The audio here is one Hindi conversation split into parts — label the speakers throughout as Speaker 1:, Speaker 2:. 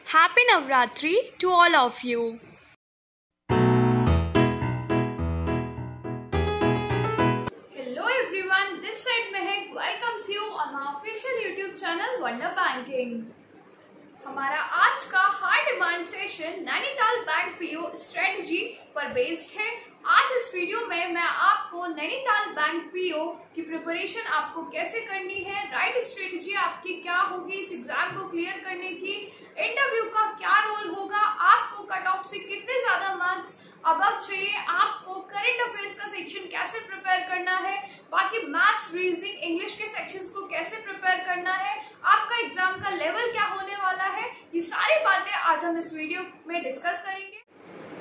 Speaker 1: Happy Navratri to all of you.
Speaker 2: Hello everyone, this side Mehak welcomes you on our official YouTube channel Wonder Banking. हमारा आज का high demand session Nainital bank PO strategy पर बेस्ड है। आज इस वीडियो में मैं आपको नैनीताल बैंक पीओ की प्रिपरेशन आपको कैसे करनी है, राइट स्ट्रेटजी आपकी क्या होगी इस एग्जाम को क्लियर करने की, इंटरव्यू का क्या रोल होगा, आपको कट ऑफ से कितने ज्यादा मार्क्स अबव चाहिए, आपको करंट अफेयर्स का सेक्शन कैसे प्रिपेयर करना है, बाकी मैथ्स, रीजनिंग, इंग्लिश के सेक्शंस को कैसे प्रिपेयर करना है, आपका एग्जाम का लेवल क्या होने वाला है, ये सारी बातें आज हम इस वीडियो में डिस्कस करेंगे।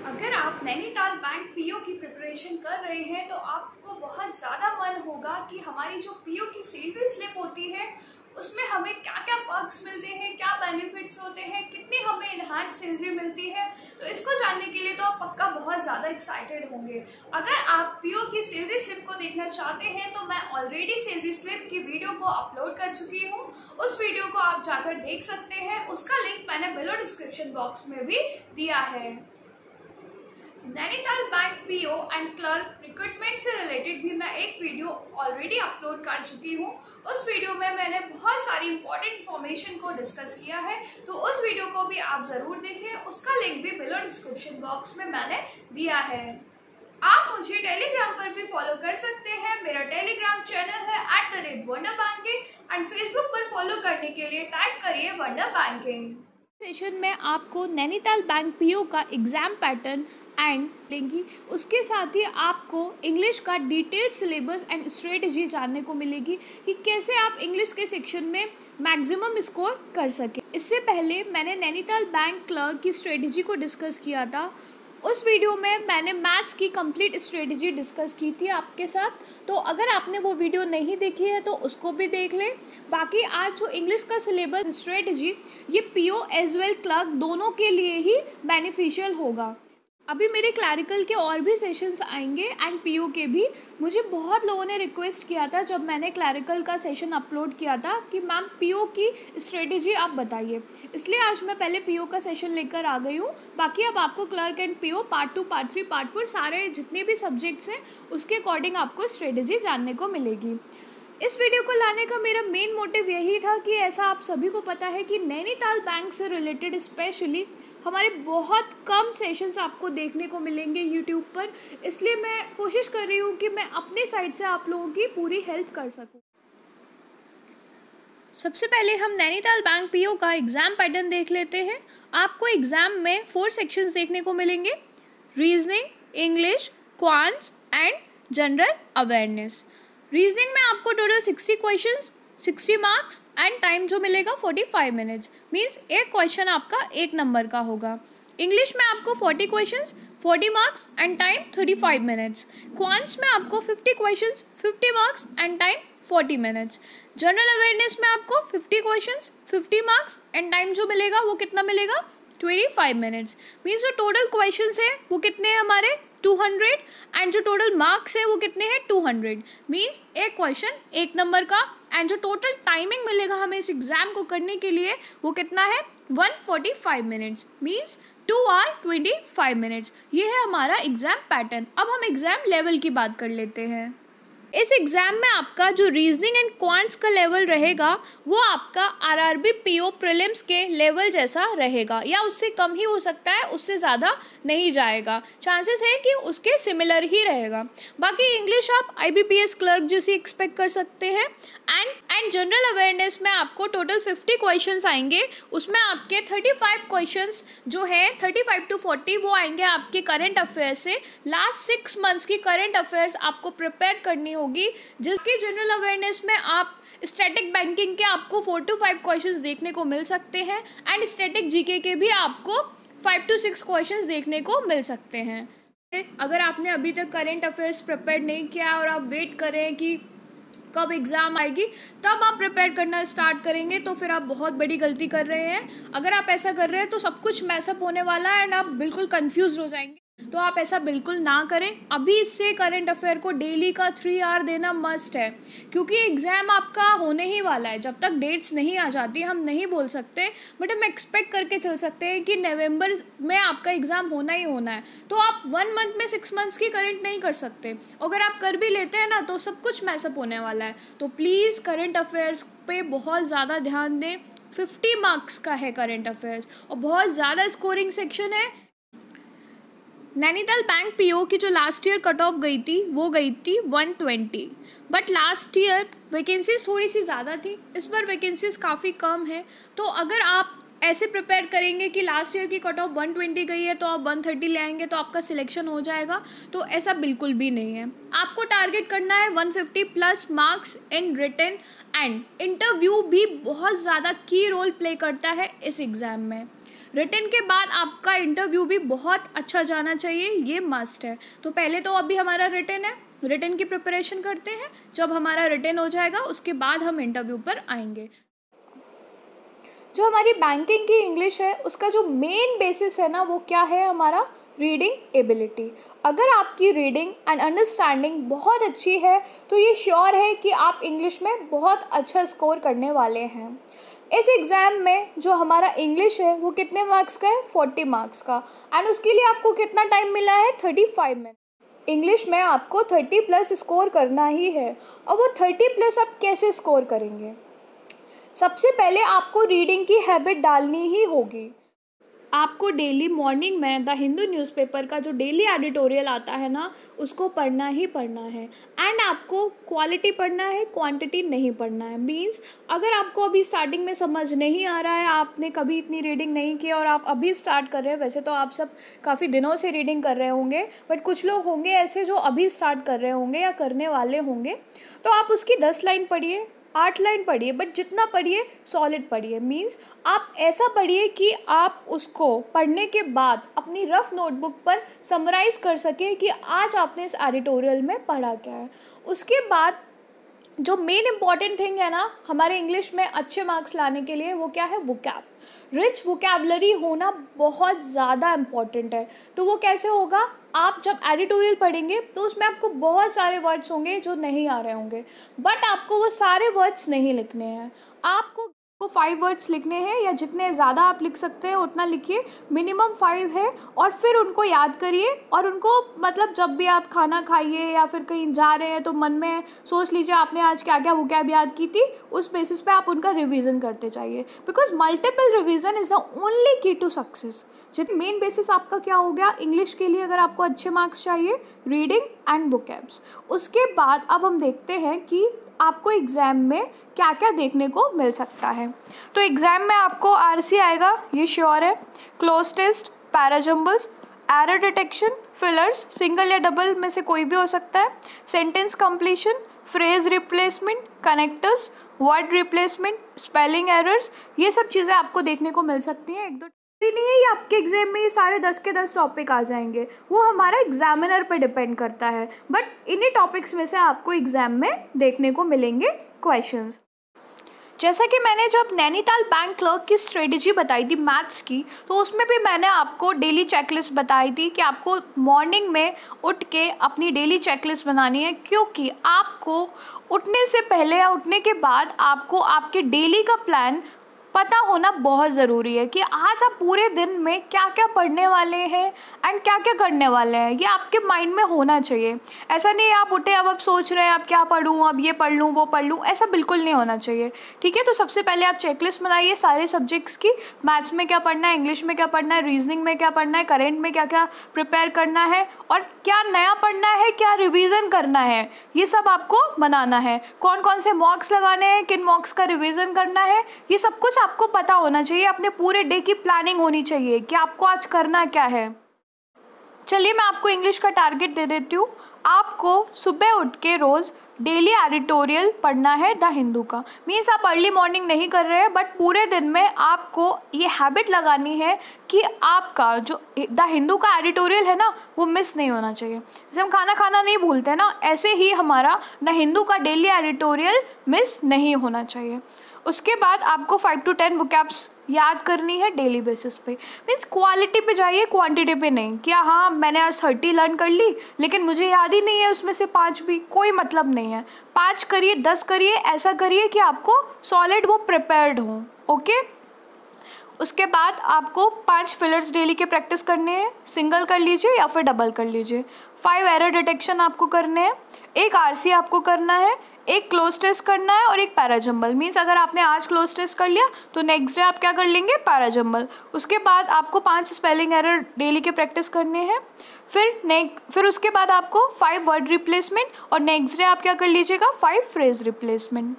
Speaker 2: अगर आप नैनीताल बैंक पीओ की प्रिपरेशन कर रहे हैं तो आपको बहुत ज़्यादा मन होगा कि हमारी जो पीओ की सैलरी स्लिप होती है उसमें हमें क्या क्या पर्क्स मिलते हैं, क्या बेनिफिट्स होते हैं, कितनी हमें इनहांस सैलरी मिलती है। तो इसको जानने के लिए तो आप पक्का बहुत ज़्यादा एक्साइटेड होंगे। अगर आप पीओ की सैलरी स्लिप को देखना चाहते हैं तो मैं ऑलरेडी सैलरी स्लिप की वीडियो को अपलोड कर चुकी हूँ, उस वीडियो को आप जाकर देख सकते हैं। उसका लिंक मैंने बिलो डिस्क्रिप्शन बॉक्स में भी दिया है। Nainital bank PO and clerk recruitment से रिलेटेड भी मैं एक वीडियो ऑलरेडी अपलोड कर चुकी हूँ। उस वीडियो में मैंने बहुत सारी इंपॉर्टेंट इन्फॉर्मेशन को डिस्कस किया है, तो उस वीडियो को भी आप जरूर देखें। उसका लिंक भी बिलो डिस्क्रिप्शन बॉक्स में मैंने दिया है। आप मुझे टेलीग्राम पर भी फॉलो कर सकते हैं। मेरा टेलीग्राम चैनल है @वंडरबैंकिंग एंड फेसबुक पर फॉलो करने के लिए टाइप करिए वंडर बैंकिंग।
Speaker 1: सेशन में आपको नैनीताल बैंक पीओ का एग्ज़ाम पैटर्न एंड लेंगी, उसके साथ ही आपको इंग्लिश का डिटेल्ड सिलेबस एंड स्ट्रेटजी जानने को मिलेगी कि कैसे आप इंग्लिश के सेक्शन में मैक्सिमम स्कोर कर सकें। इससे पहले मैंने नैनीताल बैंक क्लर्क की स्ट्रेटजी को डिस्कस किया था। उस वीडियो में मैंने मैथ्स की कंप्लीट स्ट्रेटजी डिस्कस की थी आपके साथ, तो अगर आपने वो वीडियो नहीं देखी है तो उसको भी देख लें। बाकी आज जो इंग्लिश का सिलेबस स्ट्रेटजी ये पीओ एज वेल क्लर्क दोनों के लिए ही बेनिफिशियल होगा। अभी मेरे क्लैरिकल के और भी सेशंस आएंगे एंड पीओ के भी। मुझे बहुत लोगों ने रिक्वेस्ट किया था जब मैंने क्लैरिकल का सेशन अपलोड किया था कि मैम पीओ की स्ट्रेटजी आप बताइए, इसलिए आज मैं पहले पीओ का सेशन लेकर आ गई हूँ। बाकी अब आपको clerk and PO part 2, part 3, part 4 सारे जितने भी सब्जेक्ट्स हैं उसके अकॉर्डिंग आपको स्ट्रेटजी जानने को मिलेगी। इस वीडियो को लाने का मेरा मेन मोटिव यही था कि ऐसा आप सभी को पता है कि नैनीताल बैंक से रिलेटेड स्पेशली हमारे बहुत कम सेशंस आपको देखने को मिलेंगे यूट्यूब पर, इसलिए मैं कोशिश कर रही हूँ कि मैं अपने साइड से आप लोगों की पूरी हेल्प कर सकूँ। सबसे पहले हम नैनीताल बैंक पीओ का एग्ज़ाम पैटर्न देख लेते हैं। आपको एग्ज़ाम में 4 सेक्शंस देखने को मिलेंगे: reasoning, English, quants and general awareness. Reasoning में आपको total 60 questions, 60 marks and time जो मिलेगा 45 मिनट्स, मीन्स एक क्वेश्चन आपका 1 नंबर का होगा। इंग्लिश में आपको 40 questions, 40 marks and time 35 minutes. Quants में आपको 50 questions, 50 marks and time 40 minutes. General awareness में आपको 50 क्वेश्चंस, 50 मार्क्स एंड टाइम जो मिलेगा वो कितना मिलेगा 25 मिनट्स। मीन्स जो टोटल क्वेश्चंस है वो कितने हैं हमारे 200 एंड जो टोटल मार्क्स है वो कितने हैं 200। मीन्स एक क्वेश्चन 1 नंबर का एंड जो टोटल टाइमिंग मिलेगा हमें इस एग्ज़ाम को करने के लिए वो कितना है 145 मिनट्स, मीन्स 2 आवर 25 मिनट्स। ये है हमारा एग्ज़ाम पैटर्न। अब हम एग्ज़ाम लेवल की बात कर लेते हैं। इस एग्ज़ाम में आपका जो रीजनिंग एंड क्वांट्स का लेवल रहेगा वो आपका आरआरबी पीओ प्रीलिम्स के लेवल जैसा रहेगा, या उससे कम ही हो सकता है, उससे ज़्यादा नहीं जाएगा। चांसेस है कि उसके सिमिलर ही रहेगा। बाकी इंग्लिश आप आईबीपीएस क्लर्क जैसी एक्सपेक्ट कर सकते हैं। एंड जनरल अवेयरनेस में आपको टोटल 50 क्वेश्चंस आएंगे, उसमें आपके 35 क्वेश्चंस जो है 35 to 40 वो आएंगे आपके करंट अफेयर्स से। लास्ट 6 मंथ्स की करंट अफेयर्स आपको प्रिपेयर करनी होगी, जिसकी जनरल अवेयरनेस में आप स्टैटिक बैंकिंग के आपको 4 to 5 क्वेश्चंस देखने को मिल सकते हैं एंड स्टैटिक जीके के भी आपको 5 to 6 क्वेश्चंस देखने को मिल सकते हैं। अगर आपने अभी तक करंट अफेयर्स प्रिपेयर नहीं किया और आप वेट कर रहे हैं कि कब एग्ज़ाम आएगी तब आप प्रिपेयर करना स्टार्ट करेंगे तो फिर आप बहुत बड़ी गलती कर रहे हैं। अगर आप ऐसा कर रहे हैं तो सब कुछ मैसअप होने वाला है एंड आप बिल्कुल कंफ्यूज हो जाएंगे। तो आप ऐसा बिल्कुल ना करें। अभी से करंट अफेयर को डेली का 3 आवर देना मस्ट है, क्योंकि एग्ज़ाम आपका होने ही वाला है। जब तक डेट्स नहीं आ जाती हम नहीं बोल सकते, बट हम एक्सपेक्ट करके चल सकते हैं कि नवंबर में आपका एग्ज़ाम होना ही होना है। तो आप 1 मंथ में 6 मंथ्स की करंट नहीं कर सकते। अगर आप कर भी लेते हैं ना तो सब कुछ मैसअप होने वाला है। तो प्लीज़ करंट अफेयर्स पे बहुत ज़्यादा ध्यान दें। 50 मार्क्स का है करंट अफेयर्स और बहुत ज़्यादा स्कोरिंग सेक्शन है। नैनीताल बैंक पीओ की जो लास्ट ईयर कट ऑफ गई थी वो गई थी 120, बट लास्ट ईयर वैकेंसीज थोड़ी सी ज़्यादा थी, इस बार वैकेंसीज काफ़ी कम है। तो अगर आप ऐसे प्रिपेयर करेंगे कि लास्ट ईयर की कट ऑफ 120 गई है तो आप 130 ले आएंगे तो आपका सिलेक्शन हो जाएगा, तो ऐसा बिल्कुल भी नहीं है। आपको टारगेट करना है 150 plus marks in written, and interview भी बहुत ज़्यादा की रोल प्ले करता है इस एग्ज़ाम में। रिटन के बाद आपका इंटरव्यू भी बहुत अच्छा जाना चाहिए, ये मस्ट है। तो पहले तो अभी हमारा रिटन है, रिटन की प्रिपरेशन करते हैं। जब हमारा रिटन हो जाएगा उसके बाद हम इंटरव्यू पर आएंगे। जो हमारी बैंकिंग की इंग्लिश है उसका जो मेन बेसिस है ना वो क्या है, हमारा रीडिंग एबिलिटी। अगर आपकी रीडिंग एंड अंडरस्टैंडिंग बहुत अच्छी है तो ये श्योर है कि आप इंग्लिश में बहुत अच्छा स्कोर करने वाले हैं। इस एग्ज़ाम में जो हमारा इंग्लिश है वो कितने मार्क्स का है, 40 मार्क्स का, एंड उसके लिए आपको कितना टाइम मिला है, 35 मिनट। इंग्लिश में आपको 30 प्लस स्कोर करना ही है। और वो 30 प्लस आप कैसे स्कोर करेंगे? सबसे पहले आपको रीडिंग की हैबिट डालनी ही होगी। आपको डेली मॉर्निंग में द हिंदू न्यूज़पेपर का जो डेली एडिटोरियल आता है ना उसको पढ़ना ही पढ़ना है, एंड आपको क्वालिटी पढ़ना है, क्वांटिटी नहीं पढ़ना है। मींस अगर आपको अभी स्टार्टिंग में समझ नहीं आ रहा है, आपने कभी इतनी रीडिंग नहीं की और आप अभी स्टार्ट कर रहे हैं, वैसे तो आप सब काफ़ी दिनों से रीडिंग कर रहे होंगे, बट कुछ लोग होंगे ऐसे जो अभी स्टार्ट कर रहे होंगे या करने वाले होंगे, तो आप उसकी 10 लाइन पढ़िए, 8 लाइन पढ़िए, बट जितना पढ़िए सॉलिड पढ़िए। मींस आप ऐसा पढ़िए कि आप उसको पढ़ने के बाद अपनी रफ नोटबुक पर समराइज़ कर सके कि आज आपने इस एडिटोरियल में पढ़ा क्या है। उसके बाद जो मेन इम्पॉर्टेंट थिंग है ना हमारे इंग्लिश में अच्छे मार्क्स लाने के लिए, वो क्या है, वोकैब। रिच वोकैबलरी होना बहुत ज़्यादा इम्पॉर्टेंट है। तो वो कैसे होगा, आप जब एडिटोरियल पढ़ेंगे तो उसमें आपको बहुत सारे वर्ड्स होंगे जो नहीं आ रहे होंगे, बट आपको वो सारे वर्ड्स नहीं लिखने हैं। आपको 5 वर्ड्स लिखने हैं, या जितने ज़्यादा आप लिख सकते हैं उतना लिखिए, मिनिमम 5 है, और फिर उनको याद करिए। और उनको मतलब जब भी आप खाना खाइए या फिर कहीं जा रहे हैं तो मन में सोच लीजिए आपने आज क्या क्या वोकैब याद की थी, उस बेसिस पे आप उनका रिवीजन करते जाइए, because multiple revision is the only की टू सक्सेस। जब मेन बेसिस आपका क्या हो गया इंग्लिश के लिए, अगर आपको अच्छे मार्क्स चाहिए, रीडिंग एंड वोकैब्स। उसके बाद अब हम देखते हैं कि आपको एग्ज़ाम में क्या क्या देखने को मिल सकता है। तो एग्ज़ाम में आपको आरसी आएगा, ये श्योर है, close test, parajumbles, error detection, fillers, single या डबल में से कोई भी हो सकता है, sentence completion, phrase replacement, connectors, word replacement, spelling errors, ये सब चीज़ें आपको देखने को मिल सकती हैं। एक दो नहीं है, ये आपके एग्जाम में ये सारे 10 के 10 टॉपिक आ जाएंगे, वो हमारा एग्जामिनर पर डिपेंड करता है, बट इन्हीं टॉपिक्स में से आपको एग्जाम में देखने को मिलेंगे क्वेश्चंस। जैसा कि मैंने जब नैनीताल बैंक क्लर्क की स्ट्रेटजी बताई थी मैथ्स की, तो उसमें भी मैंने आपको डेली चेकलिस्ट बताई थी कि आपको मॉर्निंग में उठ के अपनी डेली चेकलिस्ट बनानी है, क्योंकि आपको उठने से पहले या उठने के बाद आपको आपके डेली का प्लान पता होना बहुत ज़रूरी है कि आज आप पूरे दिन में क्या क्या पढ़ने वाले हैं एंड क्या क्या करने वाले हैं, ये आपके माइंड में होना चाहिए। ऐसा नहीं आप उठे अब आप सोच रहे हैं अब क्या पढ़ूँ, अब ये पढ़ लूँ वो पढ़ लूँ, ऐसा बिल्कुल नहीं होना चाहिए, ठीक है। तो सबसे पहले आप चेकलिस्ट बनाइए सारे सब्जेक्ट्स की, मैथ्स में क्या पढ़ना है, इंग्लिश में क्या पढ़ना है, रीजनिंग में क्या पढ़ना है, करेंट में क्या क्या प्रिपेयर करना है, और क्या नया पढ़ना है, क्या रिवीजन करना है, ये सब आपको बनाना है। कौन कौन से मॉक्स लगाने हैं, किन मॉक्स का रिवीजन करना है, ये सब कुछ आपको पता होना चाहिए। अपने पूरे डे की प्लानिंग होनी चाहिए कि आपको आज करना क्या है। चलिए मैं आपको इंग्लिश का टारगेट दे देती हूँ। आपको सुबह उठ के रोज़ डेली एडिटोरियल पढ़ना है द हिंदू का। मीन्स आप अर्ली मॉर्निंग नहीं कर रहे हैं, बट पूरे दिन में आपको ये हैबिट लगानी है कि आपका जो द हिंदू का एडिटोरियल है ना वो मिस नहीं होना चाहिए। जैसे हम खाना खाना नहीं भूलते ना, ऐसे ही हमारा द हिंदू का डेली एडिटोरियल मिस नहीं होना चाहिए। उसके बाद आपको 5 to 10 वोकैब्स याद करनी है डेली बेसिस पे। मीन्स क्वालिटी पे जाइए, क्वांटिटी पे नहीं कि हाँ मैंने आज 30 लर्न कर ली लेकिन मुझे याद ही नहीं है उसमें से 5 भी, कोई मतलब नहीं है। 5 करिए, 10 करिए, ऐसा करिए कि आपको सॉलिड वो प्रिपेयर्ड हो। ओके, उसके बाद आपको 5 फिलर्स डेली के प्रैक्टिस करने हैं, सिंगल कर लीजिए या फिर डबल कर लीजिए। 5 एरर डिटेक्शन आपको करने हैं, एक आरसी आपको करना है, एक क्लोज टेस्ट करना है और एक पैराजम्बल। मीन्स अगर आपने आज क्लोज टेस्ट कर लिया तो नेक्स्ट डे आप क्या कर लेंगे, पैराजम्बल। उसके बाद आपको 5 स्पेलिंग एरर डेली के प्रैक्टिस करने हैं। फिर उसके बाद आपको 5 वर्ड रिप्लेसमेंट और नेक्स्ट डे आप क्या कर लीजिएगा, 5 फ्रेज रिप्लेसमेंट।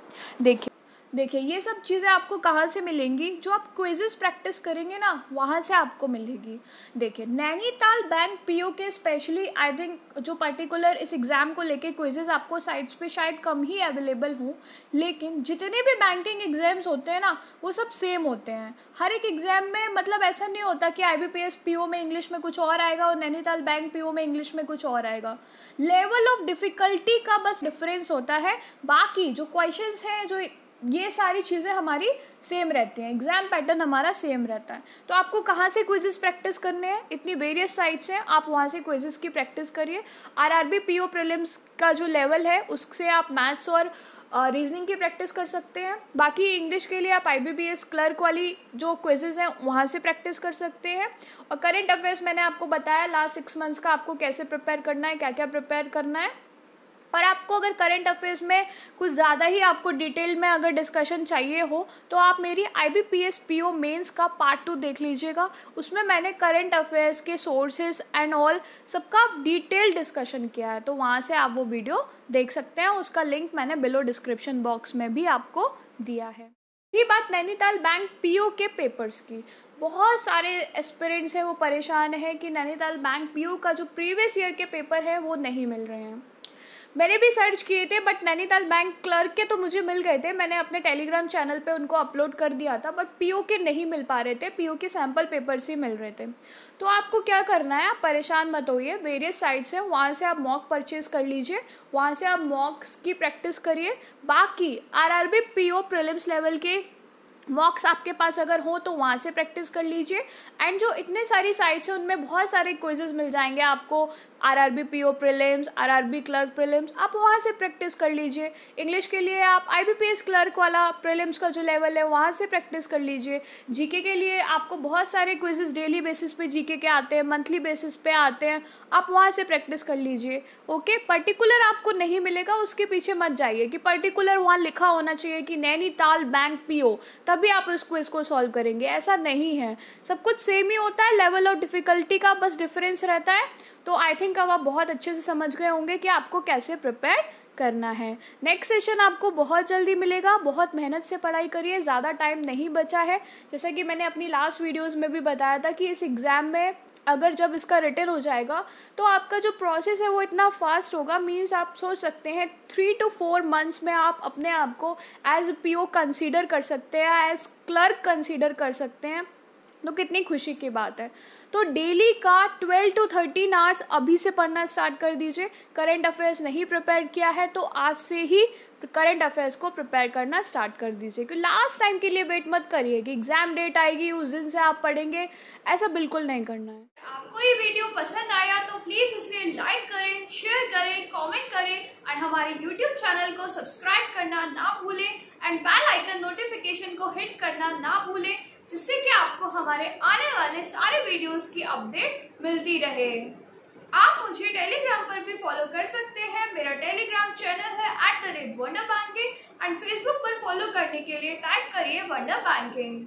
Speaker 1: देखिए ये सब चीज़ें आपको कहाँ से मिलेंगी, जो आप क्विजेस प्रैक्टिस करेंगे ना वहाँ से आपको मिलेगी। देखिए नैनीताल बैंक पीओ के स्पेशली आई थिंक जो पर्टिकुलर इस एग्ज़ाम को लेके क्विजेस आपको साइट्स पे शायद कम ही अवेलेबल हों, लेकिन जितने भी बैंकिंग एग्जाम्स होते हैं ना वो सब सेम होते हैं। हर एक एग्ज़ाम में मतलब ऐसा नहीं होता कि IBPS पीओ में इंग्लिश में कुछ और आएगा और नैनीताल बैंक पीओ में इंग्लिश में कुछ और आएगा। लेवल ऑफ डिफ़िकल्टी का बस डिफरेंस होता है, बाकी जो क्वेश्चंस हैं, जो ये सारी चीज़ें हमारी सेम रहती हैं, एग्ज़ाम पैटर्न हमारा सेम रहता है। तो आपको कहाँ से क्विजेस प्रैक्टिस करने हैं, इतनी वेरियस साइट्स हैं, आप वहाँ से क्विजेस की प्रैक्टिस करिए। RRB PO प्रीलिम्स का जो लेवल है उससे आप मैथ्स और रीजनिंग की प्रैक्टिस कर सकते हैं। बाकी इंग्लिश के लिए आप IBPS क्लर्क वाली जो क्विजेज़ हैं वहाँ से प्रैक्टिस कर सकते हैं। और करेंट अफेयर्स मैंने आपको बताया लास्ट 6 मंथ्स का आपको कैसे प्रिपेयर करना है, क्या क्या प्रिपेयर करना है। और आपको अगर करंट अफेयर्स में कुछ ज़्यादा ही आपको डिटेल में अगर डिस्कशन चाहिए हो तो आप मेरी IBPS PO मेंस का पार्ट 2 देख लीजिएगा। उसमें मैंने करंट अफेयर्स के सोर्सेज एंड ऑल सबका डिटेल डिस्कशन किया है, तो वहाँ से आप वो वीडियो देख सकते हैं। उसका लिंक मैंने बिलो डिस्क्रिप्शन बॉक्स में भी आपको दिया है। ये बात नैनीताल बैंक PO के पेपर्स की, बहुत सारे एस्पिरेंट्स हैं वो परेशान है कि नैनीताल बैंक PO का जो प्रीवियस ईयर के पेपर है वो नहीं मिल रहे हैं। मैंने भी सर्च किए थे बट नैनीताल बैंक क्लर्क के तो मुझे मिल गए थे, मैंने अपने टेलीग्राम चैनल पे उनको अपलोड कर दिया था, बट PO के नहीं मिल पा रहे थे, PO के सैम्पल पेपर्स ही मिल रहे थे। तो आपको क्या करना है, आप परेशान मत होइए, वेरियस साइट्स हैं वहाँ से आप मॉक परचेज़ कर लीजिए, वहाँ से आप मॉक्स की प्रैक्टिस करिए। बाकी RRB PO प्रीलिम्स लेवल के मॉक्स आपके पास अगर हो तो वहाँ से प्रैक्टिस कर लीजिए। एंड जो इतने सारी साइट्स हैं उनमें बहुत सारे क्विजेज़ मिल जाएंगे आपको, RRB PO prelims, RRB clerk prelims, आप वहाँ से प्रैक्टिस कर लीजिए। इंग्लिश के लिए आप IBPS क्लर्क वाला प्रीलिम्स का जो लेवल है वहाँ से प्रैक्टिस कर लीजिए। जीके के लिए आपको बहुत सारे क्विजेज़ डेली बेसिस पे जीके के आते हैं, मंथली बेसिस पे आते हैं, आप वहाँ से प्रैक्टिस कर लीजिए। ओके, पर्टिकुलर आपको नहीं मिलेगा उसके पीछे मत जाइए कि पर्टिकुलर वहाँ लिखा होना चाहिए कि नैनीताल बैंक PO तभी आप उस क्विज को सॉल्व करेंगे, ऐसा नहीं है। सब कुछ सेम ही होता है, लेवल ऑफ डिफ़िकल्टी का बस डिफरेंस रहता है। तो आई थिंक अब आप बहुत अच्छे से समझ गए होंगे कि आपको कैसे प्रिपेयर करना है। नेक्स्ट सेशन आपको बहुत जल्दी मिलेगा, बहुत मेहनत से पढ़ाई करिए, ज़्यादा टाइम नहीं बचा है। जैसा कि मैंने अपनी लास्ट वीडियोज़ में भी बताया था कि इस एग्ज़ाम में अगर जब इसका रिटन हो जाएगा तो आपका जो प्रोसेस है वो इतना फास्ट होगा, मीन्स आप सोच सकते हैं 3 to 4 मंथ्स में आप अपने आप को एज PO कंसीडर कर सकते हैं, एज क्लर्क कंसीडर कर सकते हैं, तो कितनी खुशी की बात है। तो डेली का 12 to 13 आवर्स अभी से पढ़ना स्टार्ट कर दीजिए। करंट अफेयर्स नहीं प्रिपेयर किया है तो आज से ही करंट अफेयर्स को प्रिपेयर करना स्टार्ट कर दीजिए, कि लास्ट टाइम के लिए वेट मत करिए कि एग्जाम डेट आएगी उस दिन से आप पढ़ेंगे, ऐसा बिल्कुल नहीं करना है।
Speaker 2: आपको ये वीडियो पसंद आया तो प्लीज इसे लाइक करें, शेयर करें, कमेंट करें और हमारे YouTube चैनल को सब्सक्राइब करना ना भूलें एंड बेल आइकन नोटिफिकेशन को हिट करना ना भूलें, जिससे कि आपको हमारे आने वाले सारे वीडियोस की अपडेट मिलती रहे। आप मुझे टेलीग्राम पर भी फॉलो कर सकते हैं, मेरा टेलीग्राम चैनल है @wonderbanking एंड फेसबुक पर फॉलो करने के लिए टाइप करिए wonder banking.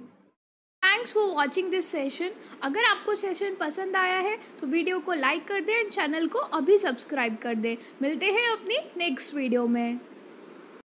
Speaker 1: Thanks for watching this session. अगर आपको सेशन पसंद आया है तो वीडियो को लाइक कर दें एंड चैनल को अभी सब्सक्राइब कर दें। मिलते हैं अपनी नेक्स्ट वीडियो में।